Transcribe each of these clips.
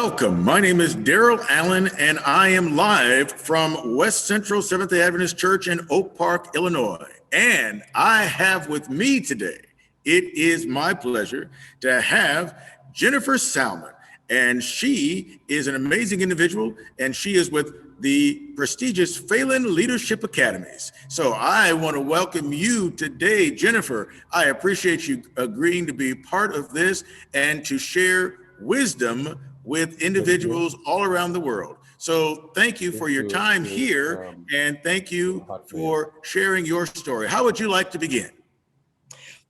Welcome. My name is Daryl Allen, and I am live from West Central Seventh-day Adventist Church in Oak Park, Illinois. And I have with me today, it is my pleasure to have Jennifer Salmon. And she is an amazing individual, and she is with the prestigious Phelan Leadership Academies. So I want to welcome you today, Jennifer. I appreciate you agreeing to be part of this and to share wisdom with individuals all around the world. So thank you for your time here, and thank you for sharing your story. How would you like to begin?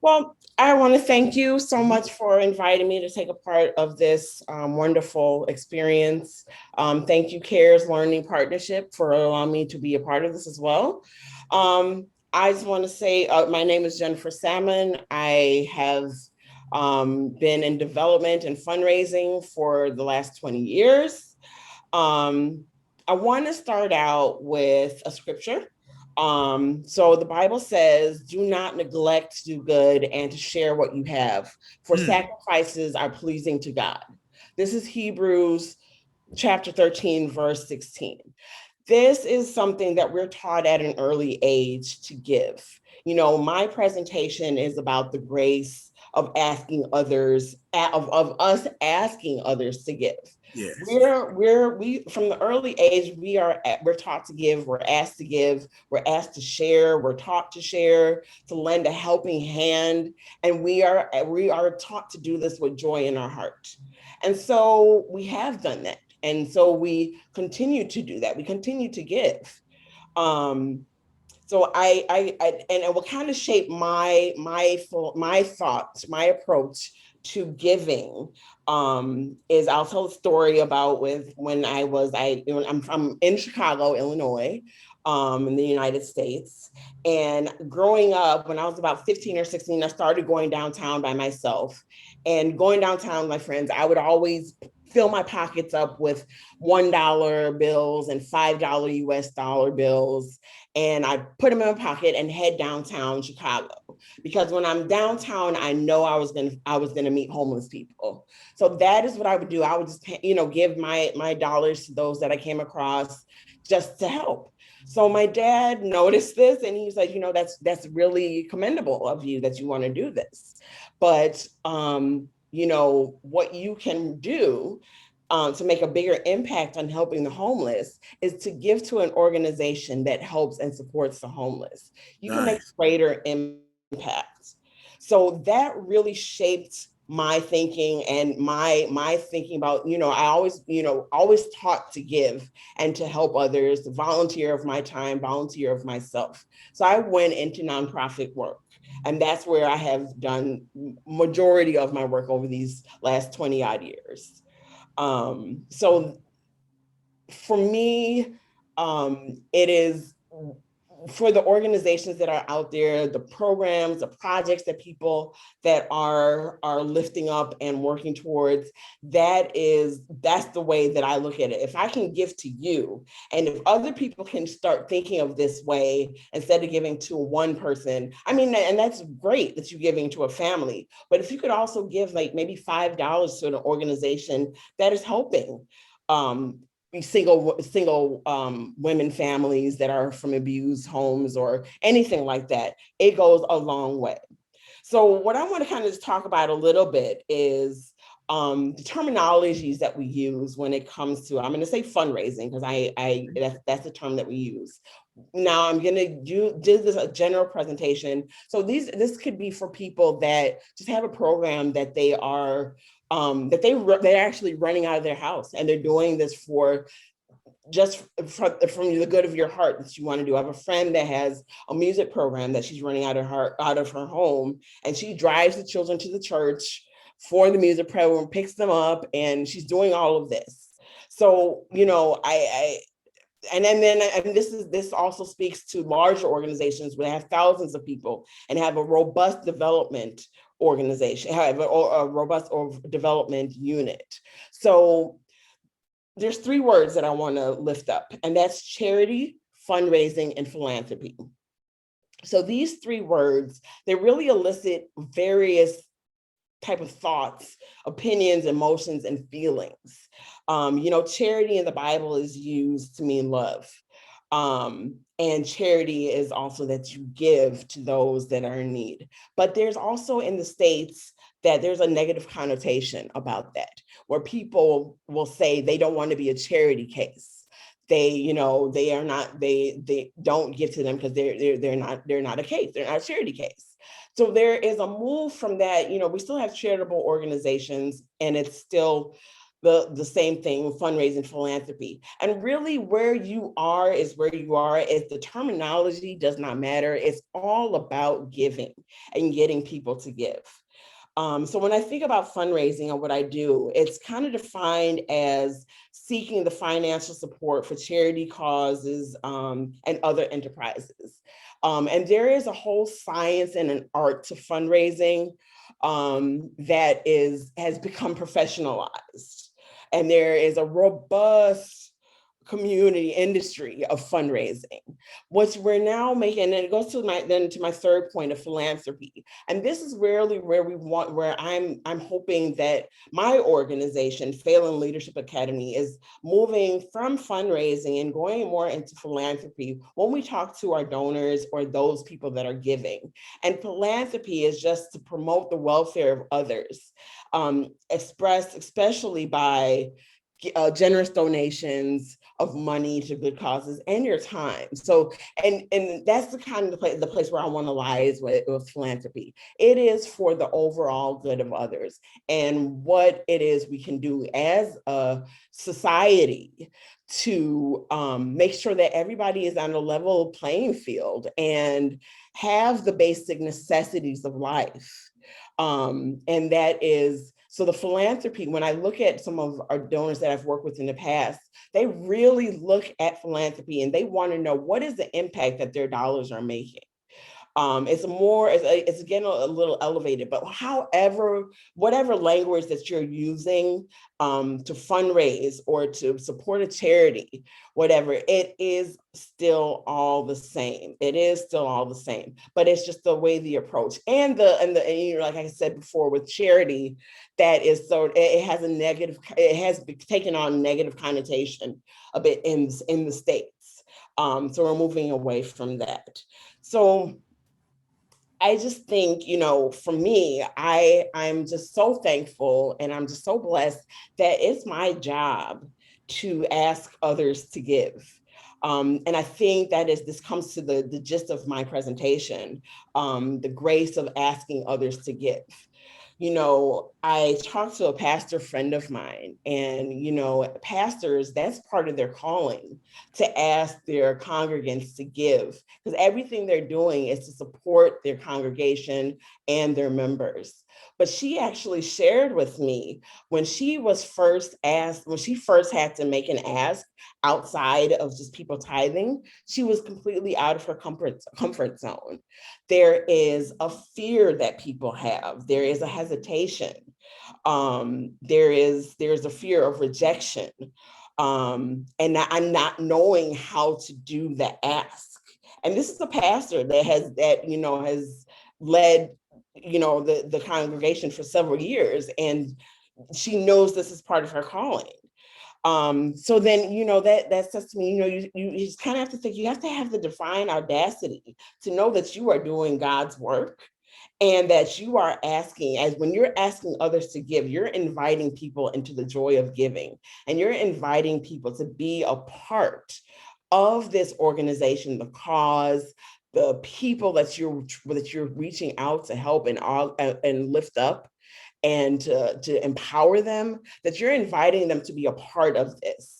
Well, I want to thank you so much for inviting me to take a part of this wonderful experience. Thank you, CARES Learning Partnership, for allowing me to be a part of this as well. I just want to say my name is Jennifer Salmon. I have been in development and fundraising for the last 20 years. I want to start out with a scripture. So the Bible says, do not neglect to do good and to share what you have, for sacrifices are pleasing to God. This is Hebrews chapter 13, verse 16. This is something that we're taught at an early age to give. You know, my presentation is about the grace of asking others, of us asking others to give. Yes. We from the early age, we're taught to give, we're asked to give, we're asked to share, we're taught to share, to lend a helping hand, and we are taught to do this with joy in our heart. And so we have done that. And so we continue to do that. We continue to give. So it will kind of shape my thoughts, my approach to giving. Is I'll tell a story about when I'm in Chicago, Illinois, in the United States. And growing up, when I was about 15 or 16, I started going downtown by myself. And going downtown with my friends, I would always fill my pockets up with $1 bills and $5 US dollar bills. And I put them in my pocket and head downtown Chicago. Because when I'm downtown, I know I was gonna meet homeless people. So that is what I would do. I would just, give my dollars to those that I came across just to help. So my dad noticed this and he's like, that's really commendable of you that you want to do this. But what you can do to make a bigger impact on helping the homeless is to give to an organization that helps and supports the homeless. You can make greater impact. So that really shaped my thinking and my thinking about, I always taught to give and to help others, to volunteer of my time, volunteer of myself. So I went into nonprofit work. And that's where I have done majority of my work over these last 20 odd years. So for me, it is for the organizations that are out there, the programs, the projects that people that are lifting up and working towards, that's the way that I look at it. If I can give to you, and if other people can start thinking of this way instead of giving to one person, and that's great that you're giving to a family, but if you could also give like maybe $5 to an organization that is helping, single women families that are from abused homes or anything like that, it goes a long way. So what I want to kind of just talk about a little bit is the terminologies that we use when it comes to, I'm going to say fundraising, because that's the term that we use. Now I'm going to do this a general presentation. So this could be for people that just have a program that they are they're actually running out of their house, and they're doing this for just from the good of your heart that you want to do. I have a friend that has a music program that she's running out of her home, and she drives the children to the church for the music program, picks them up, and she's doing all of this. So, this also speaks to larger organizations where they have thousands of people and have a robust development organization, have a robust development unit. So there's three words that I want to lift up, and that's charity, fundraising, and philanthropy. So these three words, they really elicit various type of thoughts, opinions, emotions, and feelings. Charity in the Bible is used to mean love. And charity is also that you give to those that are in need. But there's also in the States that there's a negative connotation about that, where people will say they don't want to be a charity case. They are not, they don't give to them because they're not a case, they're not a charity case. So there is a move from that. We still have charitable organizations, and it's still the same thing, fundraising, philanthropy. And really where you are is where you are. Is the terminology does not matter. It's all about giving and getting people to give. So when I think about fundraising and what I do, it's kind of defined as seeking the financial support for charity causes and other enterprises. And there is a whole science and an art to fundraising that has become professionalized. And there is a robust community industry of fundraising, which we're now making, and it goes to my third point of philanthropy. And this is really where I'm hoping that my organization, Phelan Leadership Academy, is moving from fundraising and going more into philanthropy when we talk to our donors or those people that are giving. And philanthropy is just to promote the welfare of others, expressed especially by generous donations of money to good causes and your time. So, and that's the kind of the place where I want to lie is with philanthropy. It is for the overall good of others and what it is we can do as a society to make sure that everybody is on a level playing field and have the basic necessities of life. And that is, so the philanthropy, when I look at some of our donors that I've worked with in the past, they really look at philanthropy and they want to know what is the impact that their dollars are making. It's again a little elevated, but whatever language that you're using to fundraise or to support a charity, whatever, it is still all the same. It is still all the same, but it's just the way the approach and like I said before with charity, that is so it has taken on negative connotation a bit in the States. So we're moving away from that. So I just think, for me, I'm just so thankful and I'm just so blessed that it's my job to ask others to give. And I think this comes to the gist of my presentation, the grace of asking others to give. I talked to a pastor friend of mine, and, pastors, that's part of their calling, to ask their congregants to give, because everything they're doing is to support their congregation and their members. But she actually shared with me when she first had to make an ask outside of just people tithing, she was completely out of her comfort zone. There is a fear that people have. There is a hesitation. There's a fear of rejection, and I'm not knowing how to do the ask. And this is a pastor that has led the congregation for several years, and she knows this is part of her calling. So then, that says to me, you just kind of have to think, you have to have the divine audacity to know that you are doing God's work and that you are asking, as when you're asking others to give, you're inviting people into the joy of giving, and you're inviting people to be a part of this organization, the cause, the people that you're reaching out to help and lift up and to empower them, that you're inviting them to be a part of this.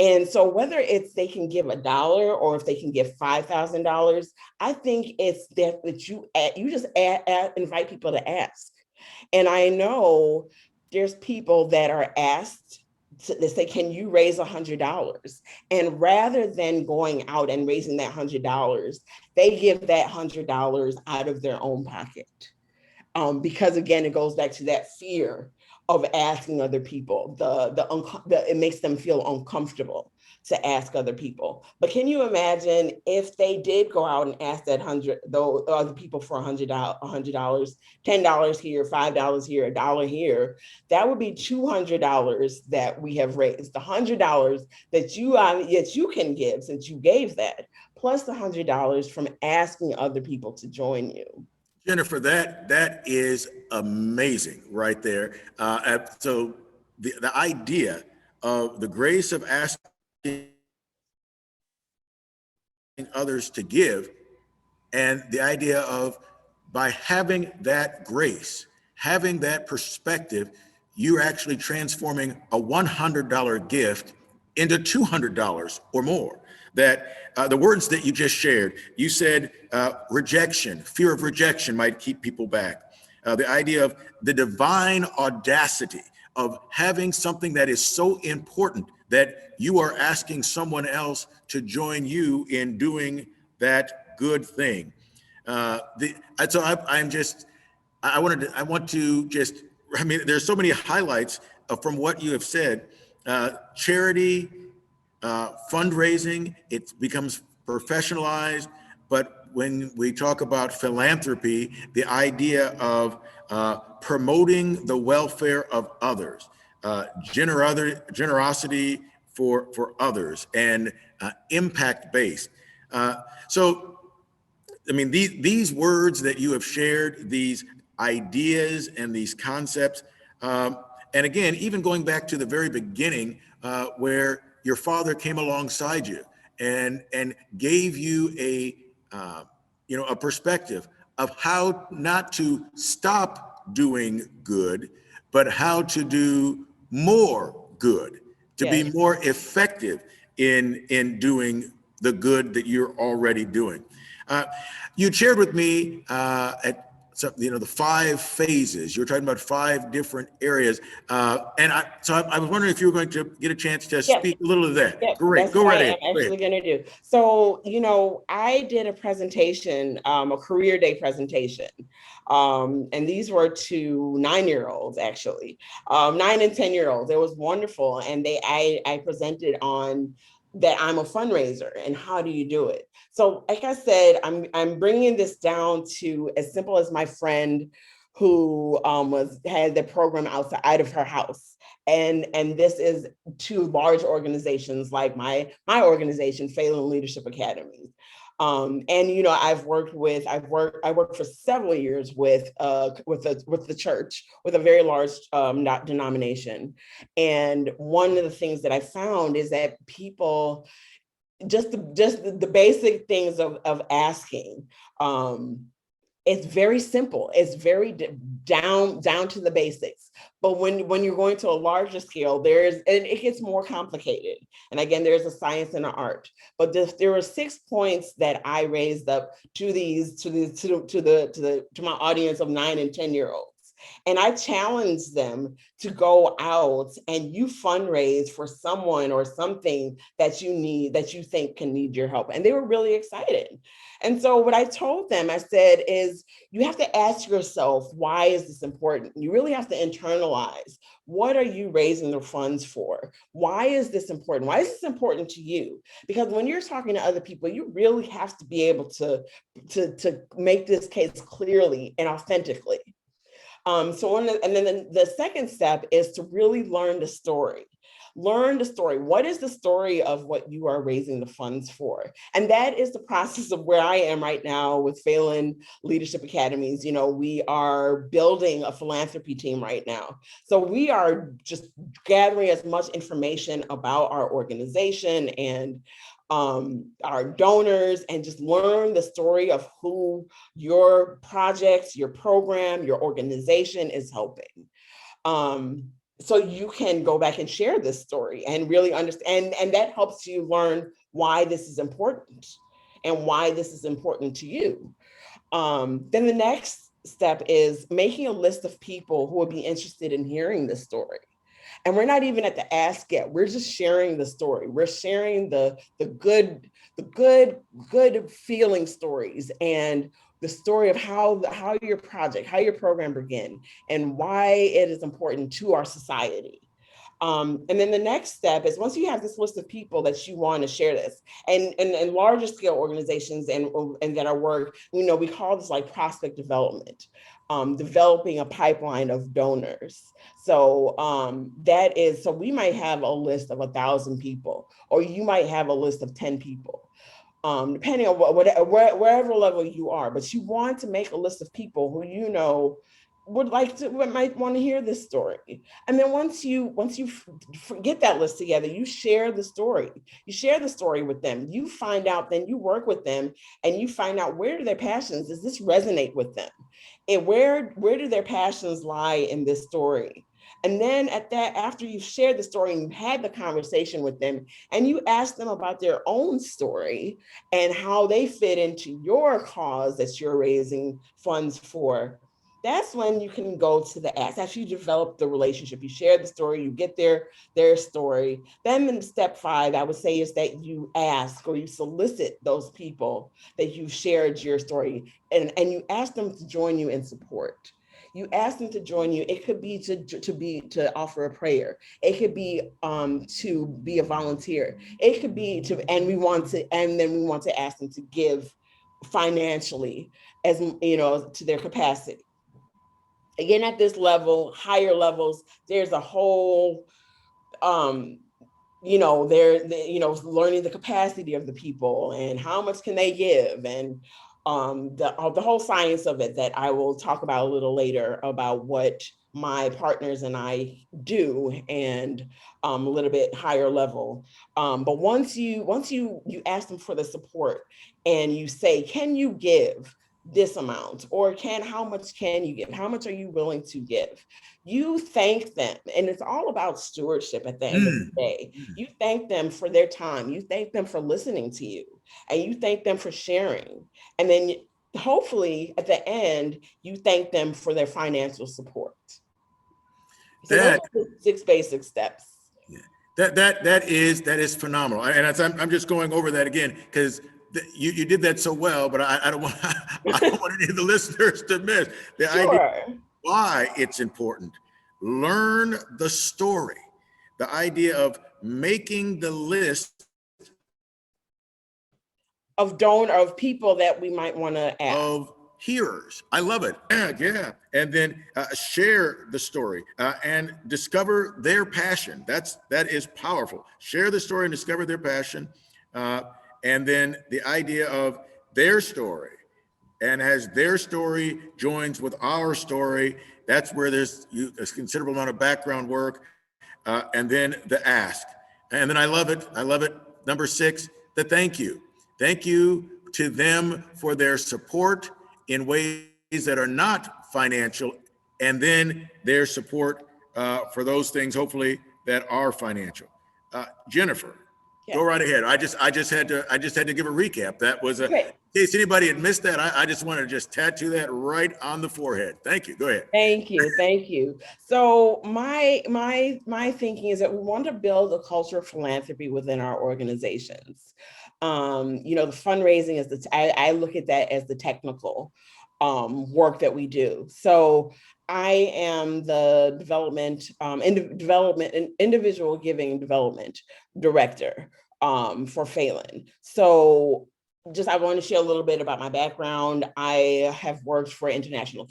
And so whether it's they can give $1 or if they can give $5,000, I think it's that you just invite people to ask. And I know there's people that are asked to say, can you raise $100? And rather than going out and raising that $100, they give that $100 out of their own pocket. Because again, it goes back to that fear of asking other people. It makes them feel uncomfortable. to ask other people. But can you imagine if they did go out and ask that those other people for $100, $10 here, $5 here, $1 here, that would be $200 that we have raised. The $100 that you can give, since you gave that, plus the $100 from asking other people to join you. Jennifer, that is amazing right there. So the idea of the grace of asking others to give, and the idea of, by having that grace, having that perspective, you're actually transforming a $100 gift into $200 or more. That the words that you just shared, you said rejection, fear of rejection might keep people back. The idea of the divine audacity of having something that is so important that you are asking someone else to join you in doing that good thing. So I want to just, I mean, there's so many highlights from what you have said. Charity, fundraising, it becomes professionalized. But when we talk about philanthropy, the idea of promoting the welfare of others, generosity for others, and impact based. So I mean, these words that you have shared, these ideas and these concepts, and again, even going back to the very beginning, where your father came alongside you and gave you a perspective of how not to stop doing good, but how to do more good, to be Yes. more effective in doing the good that you're already doing. You shared with me the 5 phases. You were talking about 5 different areas, and I was wondering if you were going to get a chance to Yes. speak a little of that. Yep, Great, that's go what right I ahead. am actually going to do. So, I did a presentation, a career day presentation, and these were to 9-year-olds, actually, 9 and 10-year-olds. It was wonderful, and I presented on that I'm a fundraiser and how do you do it. So, like I said, I'm bringing this down to as simple as my friend who had the program outside of her house. And this is to large organizations like my organization, Phelan Leadership Academies. And I worked for several years with the church, with a very large denomination. And one of the things that I found is that people, just the basic things of asking, it's very simple. It's very down to the basics. But when you're going to a larger scale, it gets more complicated. And again, there's a science and an art. But there were 6 points that I raised up to my audience of 9 and 10-year-olds. And I challenged them to go out and you fundraise for someone or something that you think can need your help. And they were really excited. And so what I told them, I said, is you have to ask yourself, why is this important? You really have to internalize, what are you raising the funds for? Why is this important? Why is this important to you? Because when you're talking to other people, you really have to be able to make this case clearly and authentically. And then the second step is to really learn the story. Learn the story. What is the story of what you are raising the funds for? And that is the process of where I am right now with Phelan Leadership Academies. We are building a philanthropy team right now. So we are just gathering as much information about our organization and our donors, and just learn the story of who your projects, your program, your organization is helping. So you can go back and share this story and really understand, and that helps you learn why this is important and why this is important to you. Then the next step is making a list of people who would be interested in hearing this story. And we're not even at the ask yet. We're just sharing the story. We're sharing the good feeling stories, and the story of how your program began and why it is important to our society. And then the next step is once you have this list of people that you want to share this, and larger scale organizations and that are work, we call this like prospect development, developing a pipeline of donors. So so we might have a list of 1,000 people, or you might have a list of 10 people, depending on wherever level you are. But you want to make a list of people who might want to hear this story. And then once you get that list together, you share the story. You share the story with them. You find out, then you work with them, and you find out, where do their passions? Does this resonate with them? And where do their passions lie in this story? And then after you've shared the story and you've had the conversation with them, and you ask them about their own story and how they fit into your cause that you're raising funds for, that's when you can go to the ask. After you develop the relationship, you share the story, you get their story. Then in step 5, I would say, is that you ask or you solicit those people that you shared your story, and you ask them to join you in support. You ask them to join you. It could be to offer a prayer. It could be to be a volunteer. It could be and then we want to ask them to give financially, as to their capacity. Again, at this level, higher levels, there's a whole um learning the capacity of the people and how much can they give, and the whole science of it that I will talk about a little later, about what my partners and I do, and a little bit higher level. But once you ask them for the support, and you say, can you give this amount, or how much can you give? How much are you willing to give? You thank them. And it's all about stewardship at the end of the day. You thank them for their time. You thank them for listening to you, and you thank them for sharing. And then hopefully at the end, you thank them for their financial support. So those That are the 6 basic steps. that is phenomenal. And I'm just going over that again because you did that so well, but I don't want I don't want any of the listeners to miss the idea Sure. why it's important. Learn the story. The idea of making the list Of people that we might want to ask. of hearers. I love it. Yeah. And then share the story and discover their passion. That is powerful. Share the story and discover their passion. And then the idea of their story. And as their story joins with our story, that's where there's a considerable amount of background work. And then the ask. And then I love it. I love it. Number 6, the thank you. Thank you to them for their support in ways that are not financial, and then their support for those things, hopefully, that are financial. Jennifer, go right ahead. I just had to give a recap. That was in case anybody had missed that. I just wanted to just tattoo that right on the forehead. Thank you. Go ahead. Thank you. So my thinking is that we want to build a culture of philanthropy within our organizations. The fundraising is I look at that as the technical work that we do. So I am the individual giving development director for Phelan. So I want to share a little bit about my background. I have worked for international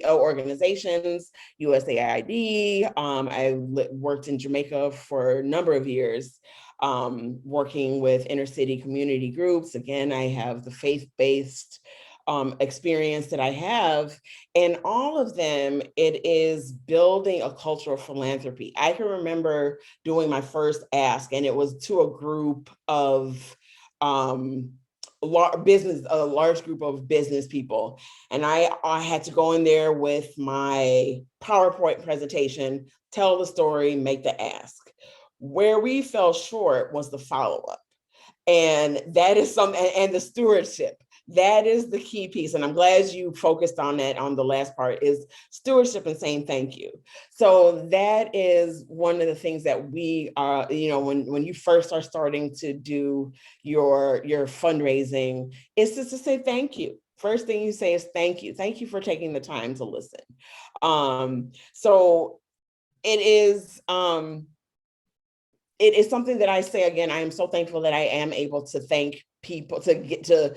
organizations, USAID. I worked in Jamaica for a number of years, working with inner city community groups. Again, I have the faith-based experience that I have, and all of them, it is building a culture of philanthropy. I can remember doing my first ask, and it was to a group of a large group of business people. And I had to go in there with my PowerPoint presentation, tell the story, make the ask. Where we fell short was the follow-up. And that is and the stewardship. That is the key piece. And I'm glad you focused on that on the last part, is stewardship and saying thank you. So that is one of the things that we are, when you first are starting to do your fundraising, is just to say thank you. First thing you say is thank you. Thank you for taking the time to listen. So it is, it is something that I say again, I am so thankful that I am able to thank people, to get to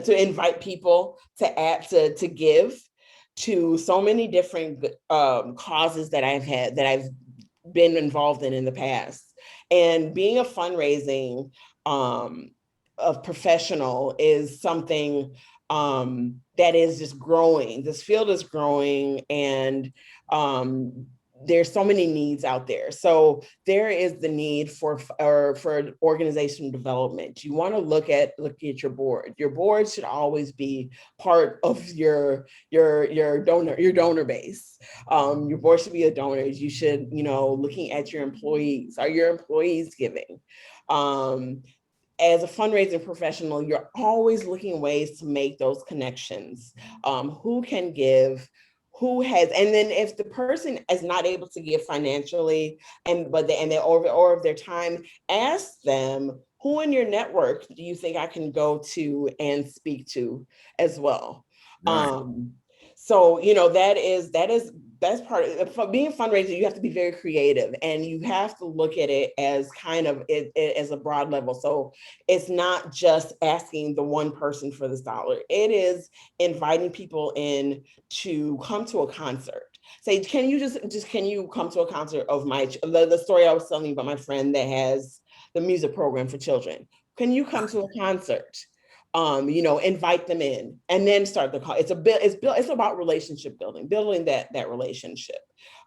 invite people to give to so many different causes that I've been involved in the past. And being a fundraising a professional is something that is just growing. This field is growing, and there's so many needs out there. So there is the need for organizational development. You want to look at your board. Your board should always be part of your donor base. Your board should be a donor. You should, looking at your employees. Are your employees giving? As a fundraising professional, you're always looking ways to make those connections. Who can give? Who has? And then if the person is not able to give financially, they're or of their time, ask them, who in your network do you think I can go to and speak to as well? Right. So that's part of being a fundraiser. You have to be very creative, and you have to look at it as kind of as a broad level. So it's not just asking the one person for this dollar. It is inviting people in to come to a concert. Say, can you come to a concert of the story I was telling you about my friend that has the music program for children? Can you come to a concert? Invite them in and then start the call. It's about relationship building that relationship.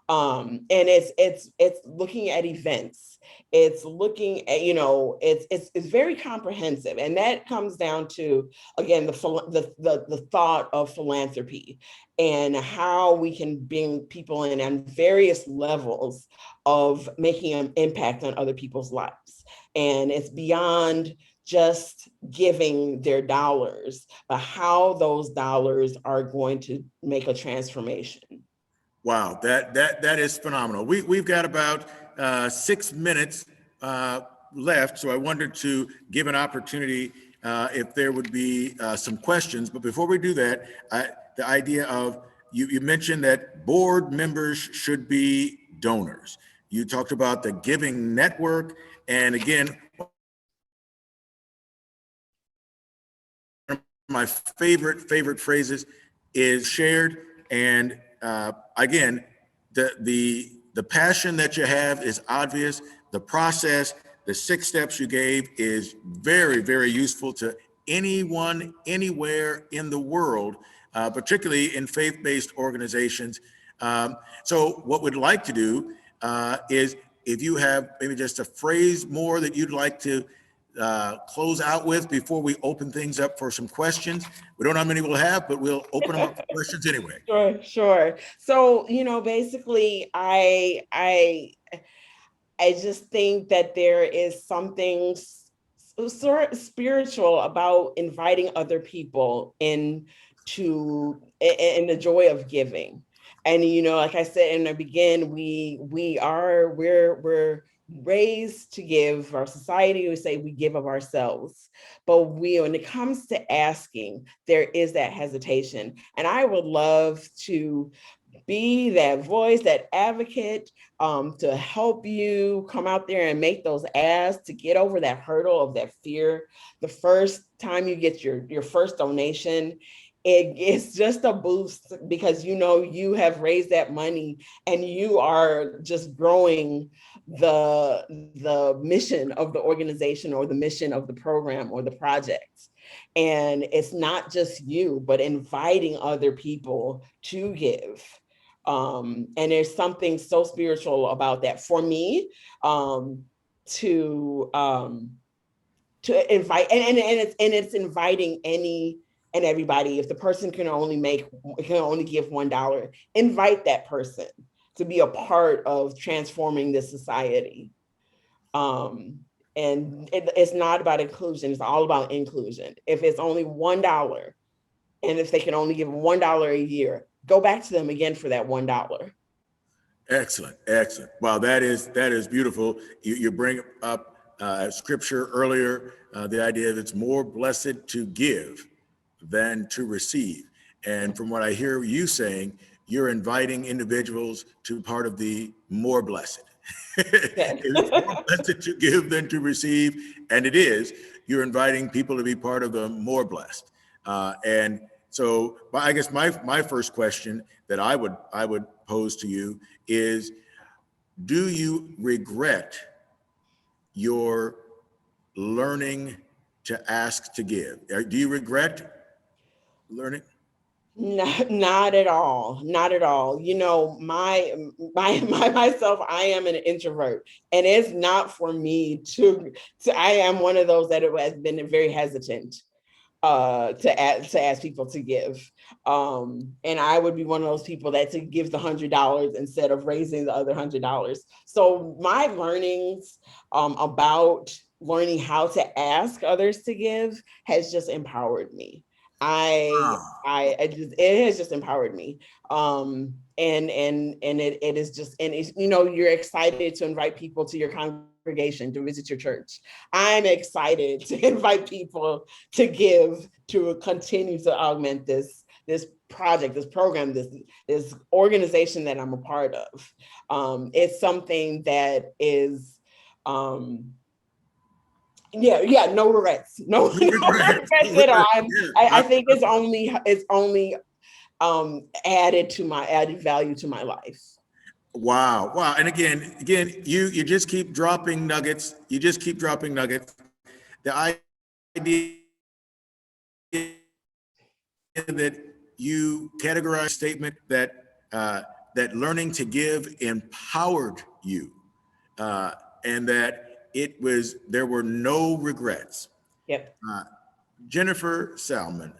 And it's looking at events. It's looking at, it's very comprehensive. And that comes down to, again, the thought of philanthropy and how we can bring people in on various levels of making an impact on other people's lives. And it's beyond just giving their dollars, but how those dollars are going to make a transformation. Wow, that is phenomenal. We've got about 6 minutes left, so I wanted to give an opportunity if there would be some questions. But before we do that, the idea of you mentioned that board members should be donors. You talked about the giving network, and again, my favorite phrases is shared. And again, the passion that you have is obvious. The process, the 6 steps you gave is very useful to anyone, anywhere in the world, particularly in faith-based organizations. So what we'd like to do is, if you have maybe just a phrase more that you'd like to close out with before we open things up for some questions. We don't know how many we'll have, but we'll open them up for questions anyway. Sure. So, basically, I just think that there is something sort of spiritual about inviting other people in the joy of giving. And like I said in the beginning, we're raised to give. Our society would say we give of ourselves, but when it comes to asking, there is that hesitation. And I would love to be that voice, that advocate, to help you come out there and make those asks, to get over that hurdle of that fear. The first time you get your first donation, it's just a boost, because you have raised that money and you are just growing the mission of the organization, or the mission of the program or the project. And it's not just you, but inviting other people to give. And there's something so spiritual about that for me, to invite, and it's inviting any and everybody. If the person can only give $1, invite that person to be a part of transforming this society. And it's not about inclusion, it's all about inclusion. If it's only $1, and if they can only give $1 a year, go back to them again for that $1. Excellent. Wow, that is beautiful. You bring up scripture earlier, the idea that it's more blessed to give than to receive. And from what I hear you saying, you're inviting individuals to part of the more blessed. Yeah. It is more blessed to give than to receive, and it is. You're inviting people to be part of the more blessed. And so, I guess my first question that I would pose to you is: do you regret your learning to ask to give? Do you regret learning? Not at all. Not at all. You know, my myself, I am an introvert, and it's not for me to I am one of those that has been very hesitant to ask people to give. And I would be one of those people that to give the $100 instead of raising the other $100. So my learnings about learning how to ask others to give has just empowered me. I just, it has just empowered me. And it is just, and it's, you know, you're excited to invite people to your congregation to visit your church. I'm excited to invite people to give, to continue to augment this project, this program, this organization that I'm a part of. It's something that is yeah, no regrets, no, No no regrets. No regrets at all. regrets. I Yeah. think it's only added value to my life. Wow. Wow. And again, you just keep dropping nuggets. You just keep dropping nuggets. The idea that you categorize statement that that learning to give empowered you, and that there were no regrets. Yep. Jennifer Salmon,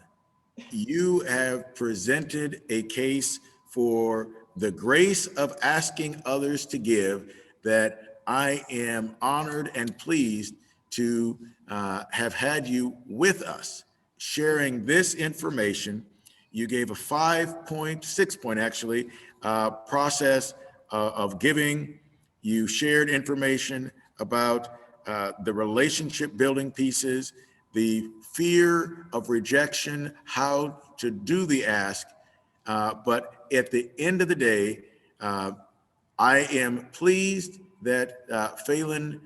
you have presented a case for the grace of asking others to give that I am honored and pleased to have had you with us sharing this information. You gave a 5 point, 6 point actually, process of giving. You shared information about the relationship building pieces, the fear of rejection, how to do the ask. But at the end of the day, I am pleased that Phelan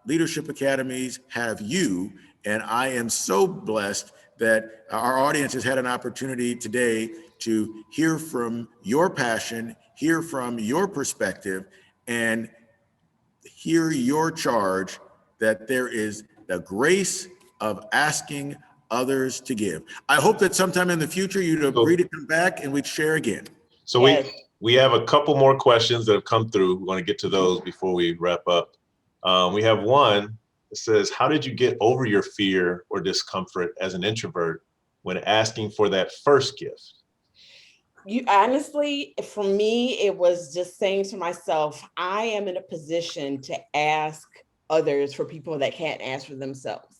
Leadership Academies have you, and I am so blessed that our audience has had an opportunity today to hear from your passion, hear from your perspective, and hear your charge that there is the grace of asking others to give. I hope that sometime in the future you'd agree So, to come back and we'd share again. so Yes. we have a couple more questions that have come through. We want to get to those before we wrap up. We have one that says, "How did you get over your fear or discomfort as an introvert when asking for that first gift?" You honestly, for me, it was just saying to myself, I am in a position to ask others for people that can't ask for themselves.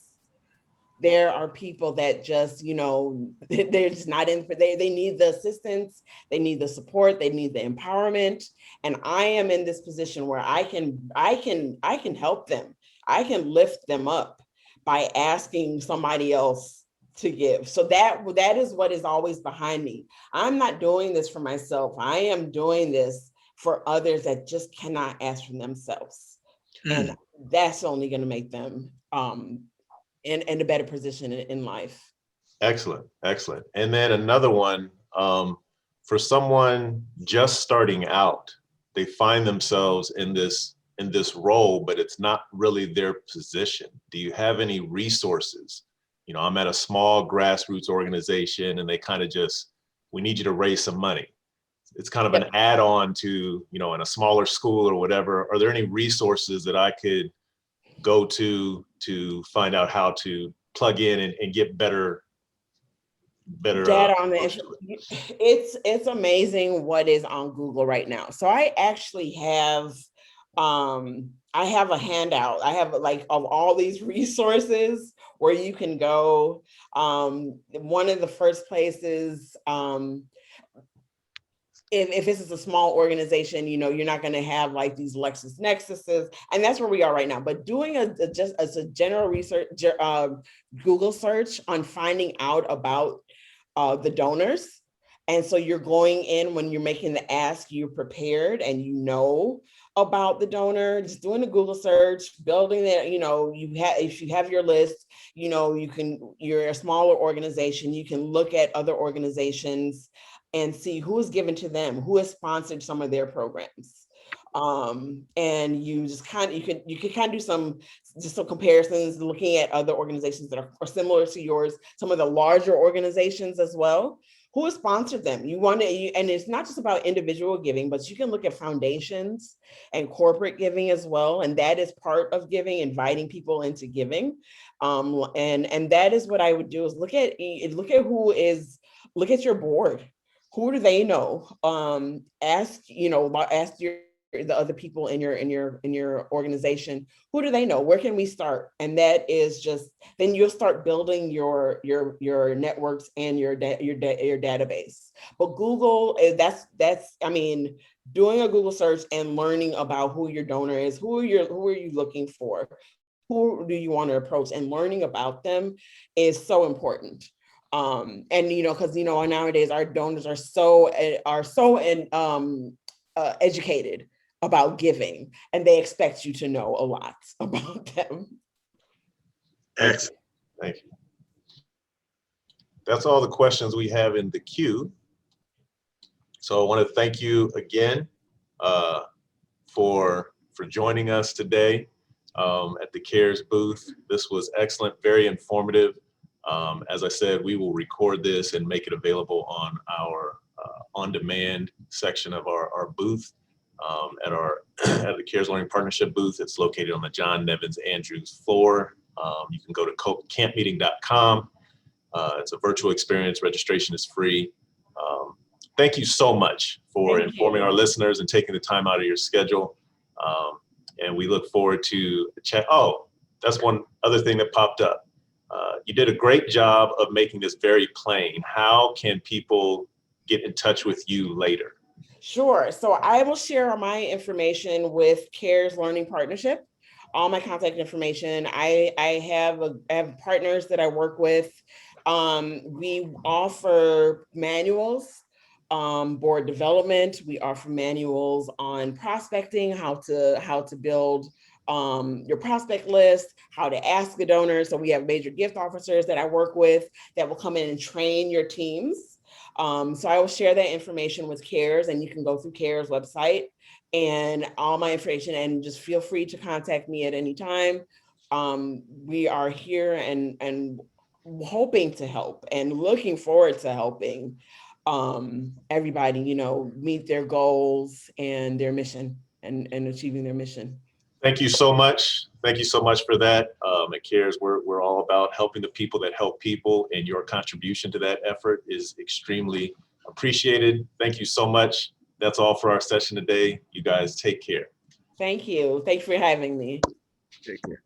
There are people that just, you know, they're just not in, they need the assistance, they need the support, they need the empowerment. And I am in this position where I can help them. I can lift them up by asking somebody else to give. So that is what is always behind me. I'm not doing this for myself. I am doing this for others that just cannot ask for themselves. And that's only going to make them in a better position in life. Excellent, excellent. And then another one, for someone just starting out, they find themselves in this role, but it's not really their position. Do you have any resources? You know, I'm at a small grassroots organization, and they kind of just, we need you to raise some money. It's kind of an Yep. add-on to, you know, in a smaller school or whatever. Are there any resources that I could go to find out how to plug in and get better Data on approach the to it? it's amazing what is on Google right now. So I actually have I have a handout. I have like of all these resources where you can go. One of the first places, if this is a small organization, you know, you're not going to have like these LexisNexuses, and that's where we are right now. But doing just as a general research, Google search on finding out about the donors. And so you're going in when you're making the ask, you're prepared and you know about the donor, just doing a Google search, building that, if you have your list, you're a smaller organization, you can look at other organizations and see who is given to them, who has sponsored some of their programs. And you just you can kind of do some comparisons, looking at other organizations that are similar to yours, some of the larger organizations as well. Who has sponsored them? And it's not just about individual giving, but you can look at foundations and corporate giving as well. And that is part of giving, inviting people into giving. And that is what I would do, is look at your board. Who do they know? Ask the other people in your organization, who do they know? Where can we start? And that is just, then you'll start building your networks and your database. But Google, doing a Google search and learning about who your donor is, who are you looking for, who do you want to approach, and learning about them is so important. Because nowadays our donors are so educated about giving, and they expect you to know a lot about them. Excellent. Thank you. That's all the questions we have in the queue. So I want to thank you again for joining us today at the CARES booth. This was excellent, very informative. As I said, we will record this and make it available on our on-demand section of our booth at the CARES Learning Partnership booth. It's located on the John Nevins Andrews floor. You can go to campmeeting.com. It's a virtual experience. Registration is free. Thank you so much for informing our listeners and taking the time out of your schedule. And we look forward to the chat. Oh, that's one other thing that popped up. You did a great job of making this very plain. How can people get in touch with you later? Sure. So I will share my information with CARES Learning Partnership, all my contact information. I have partners that I work with. We offer manuals, board development. We offer manuals on prospecting, how to build your prospect list, how to ask a donor. So we have major gift officers that I work with that will come in and train your teams. So I will share that information with CARES, and you can go through CARES website and all my information, and just feel free to contact me at any time. We are here and hoping to help and looking forward to helping everybody, meet their goals and their mission and achieving their mission. Thank you so much. Thank you so much for that. At CARES, we're all about helping the people that help people, and your contribution to that effort is extremely appreciated. Thank you so much. That's all for our session today. You guys take care. Thank you. Thanks for having me. Take care.